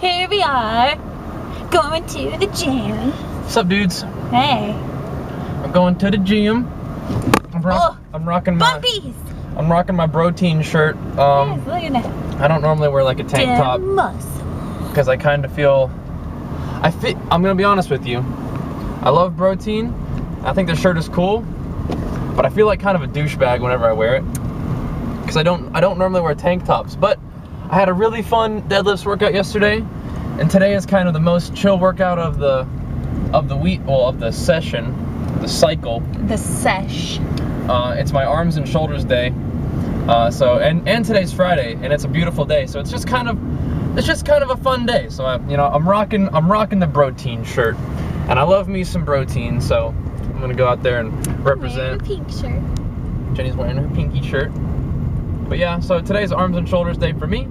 Here we are, going to the gym. What's up, dudes? Hey. I'm going to the gym. I'm rocking my bumpies. I'm rocking my BROTEIN shirt. Yes, look at that. I don't normally wear like a tank top because I kind of feel I'm gonna be honest with you. I love BROTEIN. I think the shirt is cool, but I feel like kind of a douchebag whenever I wear it because I don't normally wear tank tops. But I had a really fun deadlifts workout yesterday, and today is kind of the most chill workout of the week, well, of the session, the cycle. The sesh. It's my arms and shoulders day. And today's Friday, and it's a beautiful day, so it's just kind of a fun day. So I'm rocking the BROTEIN shirt, and I love me some BROTEIN, so I'm gonna go out there and represent. I'm wearing a pink shirt. Jenny's wearing her pinky shirt. But yeah, so today's arms and shoulders day for me.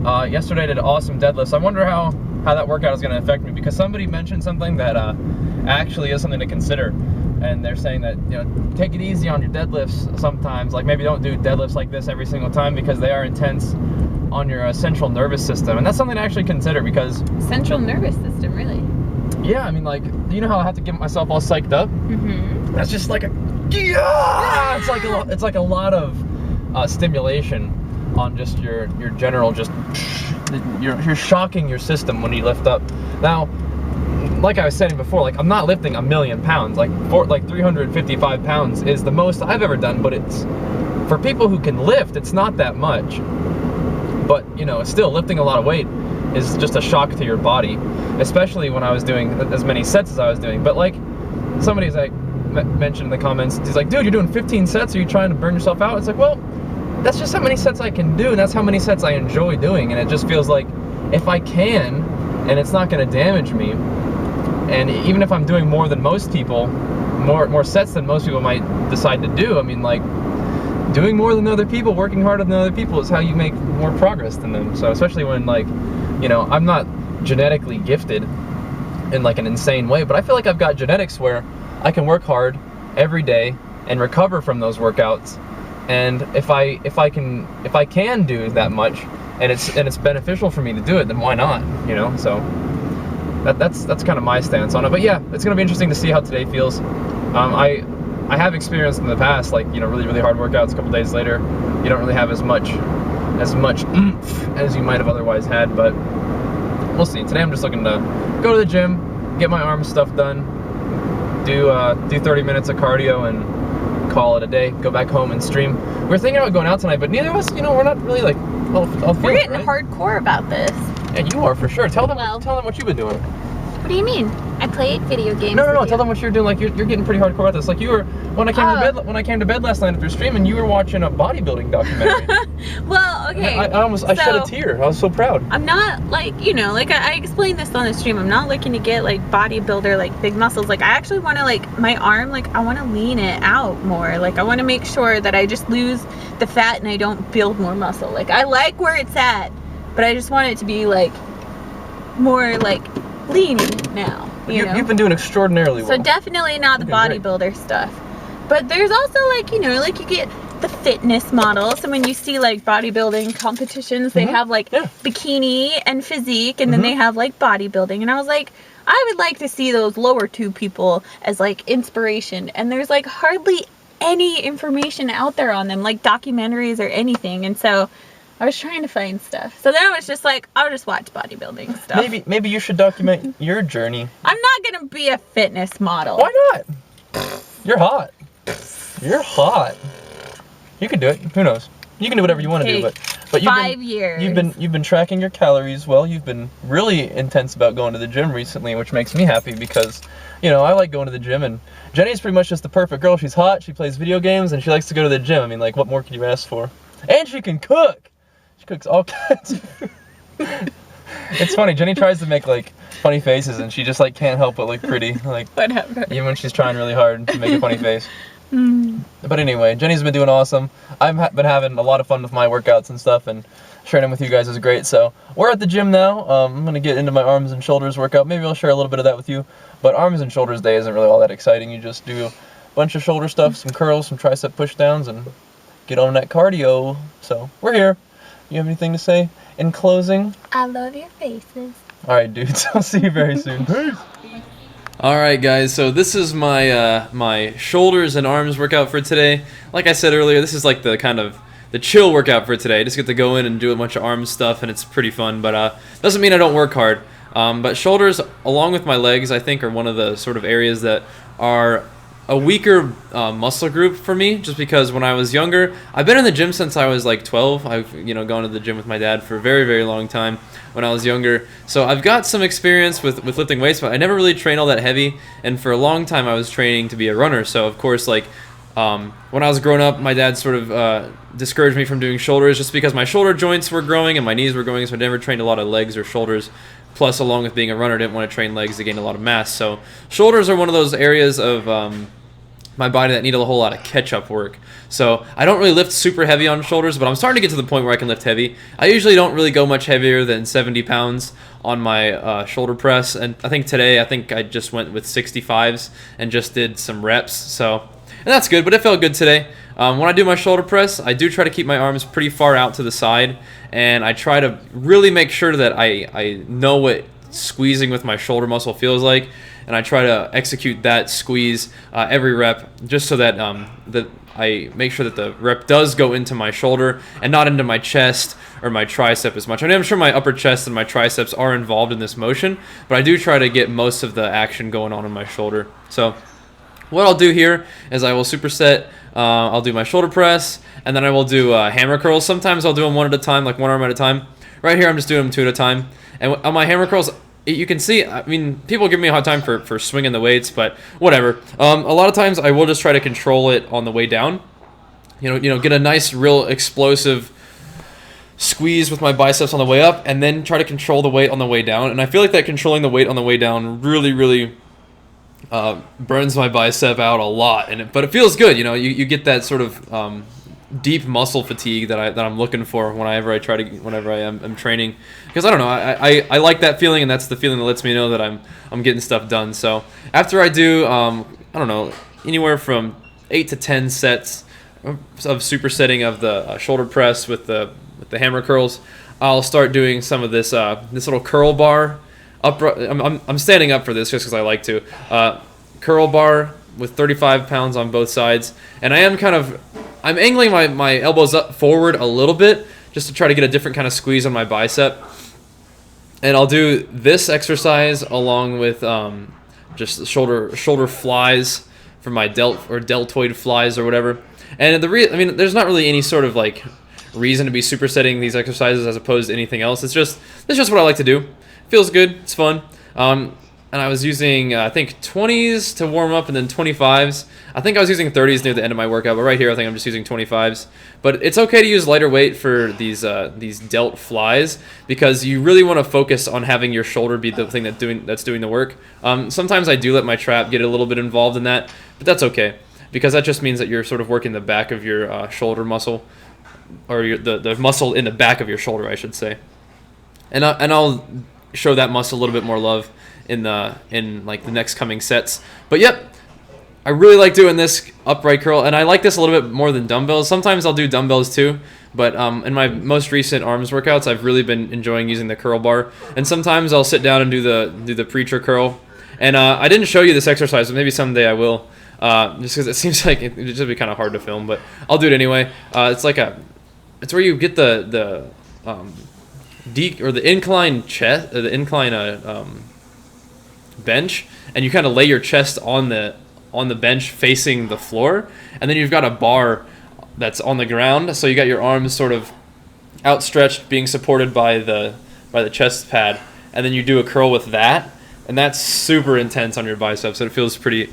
Yesterday I did awesome deadlifts. I wonder how that workout is gonna affect me, because somebody mentioned something that actually is something to consider. And they're saying that, take it easy on your deadlifts sometimes. Like, maybe don't do deadlifts like this every single time because they are intense on your central nervous system. And that's something to actually consider, because... Central nervous system, really? Yeah, I mean, like, you know how I have to get myself all psyched up? Mm-hmm. That's just like yeah! It's like a lot of stimulation on just your general, you're shocking your system when you lift up. Now, like I was saying before, like, I'm not lifting 1,000,000 pounds. Like 355 pounds is the most I've ever done, but it's, for people who can lift, it's not that much. But, still, lifting a lot of weight is just a shock to your body, especially when I was doing as many sets as I was doing. But like, somebody's like, mentioned in the comments, he's like, dude, you're doing 15 sets, are you trying to burn yourself out? It's like, well, that's just how many sets I can do, and that's how many sets I enjoy doing, and it just feels like, if I can, and it's not gonna damage me, and even if I'm doing more than most people, more sets than most people might decide to do, I mean, like, doing more than other people, working harder than other people is how you make more progress than them. So especially when, like, I'm not genetically gifted in like an insane way, but I feel like I've got genetics where I can work hard every day and recover from those workouts. And if I can do that much, and it's beneficial for me to do it, then why not? So that's kind of my stance on it. But yeah, it's gonna be interesting to see how today feels. I have experienced in the past, like, really hard workouts. A couple days later, you don't really have as much oomph as you might have otherwise had. But we'll see. Today I'm just looking to go to the gym, get my arm stuff done, do 30 minutes of cardio, and call it a day. Go back home and stream. We're thinking about going out tonight, but neither of us, we're not really like all we're getting hardcore about this. And you are, for sure. Tell them what you've been doing. What do you mean? I played video games. No. Tell them what you're doing. Like, you're getting pretty hardcore at this. Like, you were when I came to bed last night after streaming, you were watching a bodybuilding documentary. Well, okay. I shed a tear. I was so proud. I'm not like, like I explained this on the stream. I'm not looking to get like bodybuilder, like big muscles. Like, I actually want to, like, my arm, like, I want to lean it out more. Like, I want to make sure that I just lose the fat and I don't build more muscle. Like, I like where it's at, but I just want it to be like more like lean now. You've been doing extraordinarily well. So definitely not the bodybuilder stuff. But there's also, like, like, you get the fitness models. And when you see like bodybuilding competitions, they have like bikini and physique, and then they have like bodybuilding. And I was like, I would like to see those lower two people as like inspiration. And there's like hardly any information out there on them, like documentaries or anything. And so I was trying to find stuff. So then I was just like, I'll just watch bodybuilding stuff. Maybe you should document your journey. I'm not gonna be a fitness model. Why not? You're hot. You're hot. You can do it. Who knows? You can do whatever you want to do, but you've been tracking your calories well. You've been really intense about going to the gym recently, which makes me happy because, I like going to the gym, and Jenny's pretty much just the perfect girl. She's hot, she plays video games, and she likes to go to the gym. I mean, like, what more could you ask for? And she can cook. She cooks all kinds of food. It's funny, Jenny tries to make like funny faces, and she just like can't help but look pretty, like, whatever. Even when she's trying really hard to make a funny face. But anyway, Jenny's been doing awesome. I've been having a lot of fun with my workouts and stuff, and sharing them with you guys is great. So we're at the gym now. I'm gonna get into my arms and shoulders workout. Maybe I'll share a little bit of that with you. But arms and shoulders day isn't really all that exciting. You just do a bunch of shoulder stuff, some curls, some tricep push downs, and get on that cardio. So we're here. You have anything to say in closing? I love your faces. All right, dudes. I'll see you very soon. Peace. All right, guys. So this is my my shoulders and arms workout for today. Like I said earlier, this is like the kind of the chill workout for today. I just get to go in and do a bunch of arm stuff, and it's pretty fun. But doesn't mean I don't work hard. But shoulders, along with my legs, I think are one of the sort of areas that are a weaker muscle group for me, just because when I was younger, I've been in the gym since I was like 12. I've gone to the gym with my dad for a very, very long time when I was younger. So I've got some experience with lifting weights, but I never really trained all that heavy. And for a long time, I was training to be a runner. So of course, like when I was growing up, my dad sort of discouraged me from doing shoulders just because my shoulder joints were growing and my knees were growing, so I never trained a lot of legs or shoulders. Plus, along with being a runner, I didn't want to train legs to gain a lot of mass. So shoulders are one of those areas of my body that need a whole lot of catch-up work. So I don't really lift super heavy on shoulders, but I'm starting to get to the point where I can lift heavy. I usually don't really go much heavier than 70 pounds on my shoulder press, and I think today I just went with 65s and just did some reps. So, and that's good, but it felt good today. When I do my shoulder press, I do try to keep my arms pretty far out to the side, and I try to really make sure that I know what squeezing with my shoulder muscle feels like, and I try to execute that squeeze every rep, just so that that I make sure that the rep does go into my shoulder and not into my chest or my tricep as much. I mean, I'm sure my upper chest and my triceps are involved in this motion, but I do try to get most of the action going on in my shoulder. So what I'll do here is I will superset. I'll do my shoulder press, and then I will do hammer curls. Sometimes I'll do them one at a time, like one arm at a time. Right here, I'm just doing them 2 at a time. And on my hammer curls, you can see, I mean, people give me a hard time for swinging the weights, but whatever. A lot of times I will just try to control it on the way down. Get a nice, real explosive squeeze with my biceps on the way up, and then try to control the weight on the way down. And I feel like that controlling the weight on the way down really burns my bicep out a lot, but it feels good. You get that sort of deep muscle fatigue that I'm looking for whenever I am training, because I don't know, I like that feeling, and that's the feeling that lets me know that I'm getting stuff done. So after I do I don't know, anywhere from 8 to 10 sets of supersetting of the shoulder press with the hammer curls, I'll start doing some of this little curl bar. I'm standing up for this just because I like to. Curl bar with 35 pounds on both sides, and I'm angling my elbows up forward a little bit just to try to get a different kind of squeeze on my bicep. And I'll do this exercise along with just shoulder flies for my deltoid flies or whatever. And there's not really any sort of like reason to be supersetting these exercises as opposed to anything else. It's just what I like to do. Feels good. It's fun. And I was using, I think, 20s to warm up and then 25s. I think I was using 30s near the end of my workout, but right here I think I'm just using 25s. But it's okay to use lighter weight for these delt flies, because you really want to focus on having your shoulder be the thing that's doing the work. Sometimes I do let my trap get a little bit involved in that, but that's okay, because that just means that you're sort of working the back of your shoulder muscle, or the muscle in the back of your shoulder, I should say. And I'll show that muscle a little bit more love in like the next coming sets. But yep, I really like doing this upright curl, and I like this a little bit more than dumbbells. Sometimes I'll do dumbbells too, but in my most recent arms workouts, I've really been enjoying using the curl bar. And sometimes I'll sit down and do the preacher curl. And I didn't show you this exercise, but maybe someday I will, just because it seems like it'd just be kind of hard to film, but I'll do it anyway. It's where you get the incline chest, the incline bench, and you kind of lay your chest on the bench facing the floor, and then you've got a bar that's on the ground, so you got your arms sort of outstretched, being supported by the chest pad, and then you do a curl with that, and that's super intense on your biceps, and it feels pretty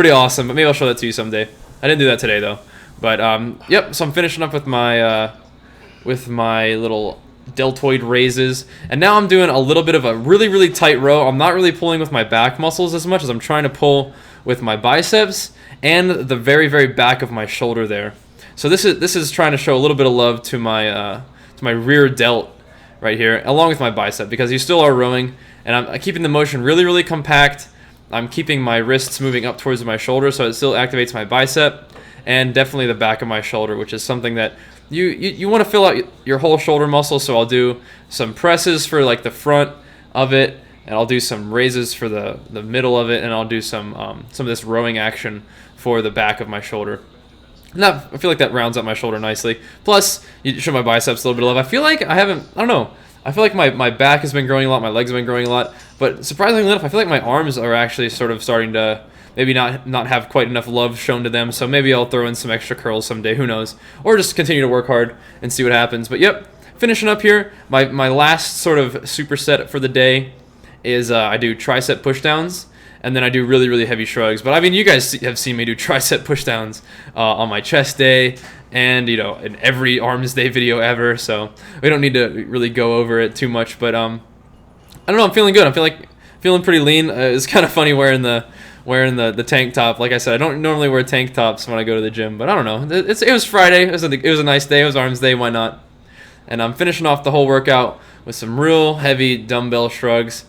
awesome. But maybe I'll show that to you someday. I didn't do that today though. But yep, so I'm finishing up with my little deltoid raises, and now I'm doing a little bit of a really tight row. I'm not really pulling with my back muscles as much as I'm trying to pull with my biceps and the very back of my shoulder there. So this is trying to show a little bit of love to my rear delt right here, along with my bicep, because you still are rowing, and I'm keeping the motion really compact. I'm keeping my wrists moving up towards my shoulder, so it still activates my bicep and definitely the back of my shoulder, which is something that you want to fill out your whole shoulder muscle. So I'll do some presses for like the front of it, and I'll do some raises for the middle of it, and I'll do some of this rowing action for the back of my shoulder. And I feel like that rounds up my shoulder nicely. Plus, you show my biceps a little bit of love. I feel like I don't know. I feel like my back has been growing a lot, my legs have been growing a lot, but surprisingly enough, I feel like my arms are actually sort of starting to maybe not have quite enough love shown to them, so maybe I'll throw in some extra curls someday, who knows. Or just continue to work hard and see what happens. But yep, finishing up here, my last sort of superset for the day is I do tricep pushdowns, and then I do really, really heavy shrugs. But I mean, you guys have seen me do tricep pushdowns on my chest day, and you know, in every arms day video ever. So we don't need to really go over it too much. But I don't know. I'm feeling good. I'm feeling pretty lean. It's kind of funny wearing the tank top. Like I said, I don't normally wear tank tops when I go to the gym. But I don't know. It was Friday. It was a nice day. It was arms day. Why not? And I'm finishing off the whole workout with some real heavy dumbbell shrugs.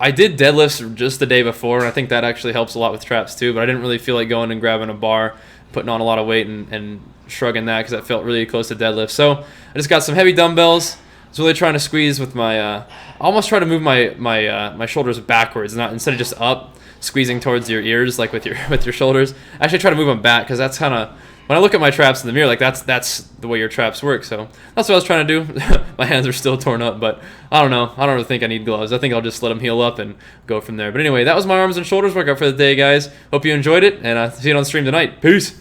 I did deadlifts just the day before, and I think that actually helps a lot with traps too, but I didn't really feel like going and grabbing a bar, putting on a lot of weight and shrugging that because that felt really close to deadlift. So I just got some heavy dumbbells. I was really trying to squeeze with my, I almost try to move my shoulders backwards, not instead of just up, squeezing towards your ears like with your shoulders. I actually try to move them back because that's kind of, when I look at my traps in the mirror, like that's the way your traps work. So that's what I was trying to do. My hands are still torn up, but I don't know. I don't really think I need gloves. I think I'll just let them heal up and go from there. But anyway, that was my arms and shoulders workout for the day, guys. Hope you enjoyed it, and see you on the stream tonight. Peace.